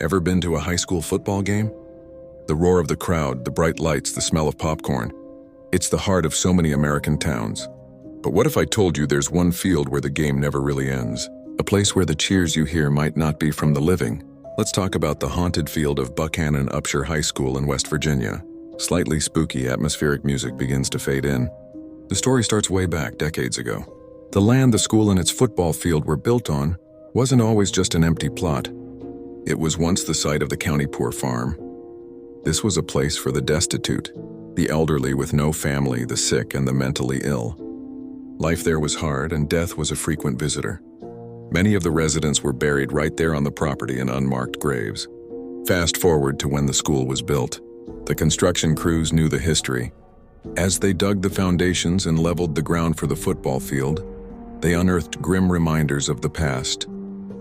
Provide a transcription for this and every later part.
Ever been to a high school football game? The roar of the crowd, the bright lights, the smell of popcorn. It's the heart of so many American towns. But what if I told you there's one field where the game never really ends? A place where the cheers you hear might not be from the living. Let's talk about the haunted field of Buckhannon Upshur High School in West Virginia. Slightly spooky atmospheric music begins to fade in. The story starts way back, decades ago. The land the school and its football field were built on wasn't always just an empty plot. It was once the site of the county poor farm. This was a place for the destitute, the elderly with no family, the sick, and the mentally ill. Life there was hard, and death was a frequent visitor. Many of the residents were buried right there on the property in unmarked graves. Fast forward to when the school was built. The construction crews knew the history. As they dug the foundations and leveled the ground for the football field, they unearthed grim reminders of the past,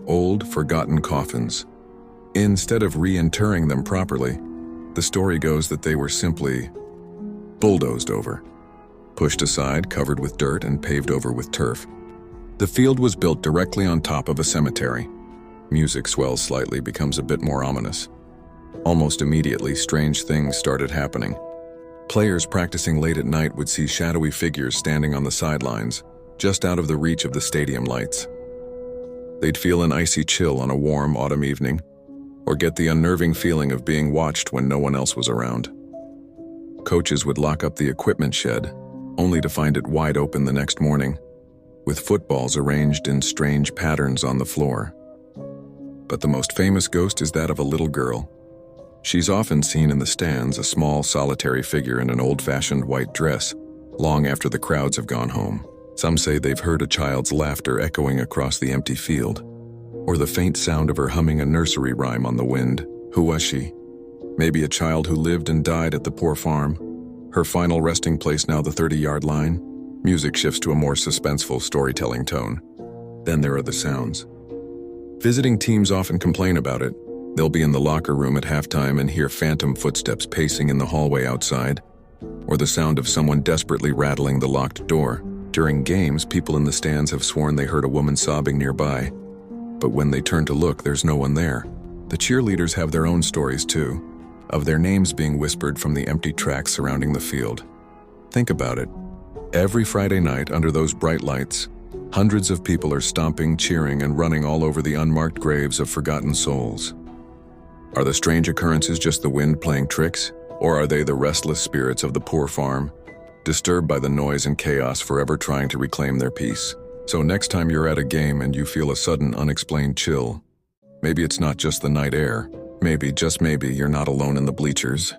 old, forgotten coffins. Instead of reinterring them properly, the story goes that they were simply bulldozed over, pushed aside, covered with dirt, and paved over with turf. The field was built directly on top of a cemetery. Music swells slightly, becomes a bit more ominous. Almost immediately, strange things started happening. Players practicing late at night would see shadowy figures standing on the sidelines, just out of the reach of the stadium lights. They'd feel an icy chill on a warm autumn evening, or get the unnerving feeling of being watched when no one else was around. Coaches would lock up the equipment shed, only to find it wide open the next morning, with footballs arranged in strange patterns on the floor. But the most famous ghost is that of a little girl. She's often seen in the stands, a small, solitary figure in an old-fashioned white dress, long after the crowds have gone home. Some say they've heard a child's laughter echoing across the empty field, or the faint sound of her humming a nursery rhyme on the wind. Who was she? Maybe a child who lived and died at the poor farm. Her final resting place now the 30-yard line. Music shifts to a more suspenseful storytelling tone. Then there are the sounds. Visiting teams often complain about it. They'll be in the locker room at halftime and hear phantom footsteps pacing in the hallway outside, or the sound of someone desperately rattling the locked door. During games, people in the stands have sworn they heard a woman sobbing nearby, but when they turn to look, there's no one there. The cheerleaders have their own stories too, of their names being whispered from the empty tracks surrounding the field. Think about it. Every Friday night, under those bright lights, hundreds of people are stomping, cheering, and running all over the unmarked graves of forgotten souls. Are the strange occurrences just the wind playing tricks, or are they the restless spirits of the poor farm, disturbed by the noise and chaos, forever trying to reclaim their peace? So next time you're at a game and you feel a sudden unexplained chill, maybe it's not just the night air. Maybe, just maybe, you're not alone in the bleachers.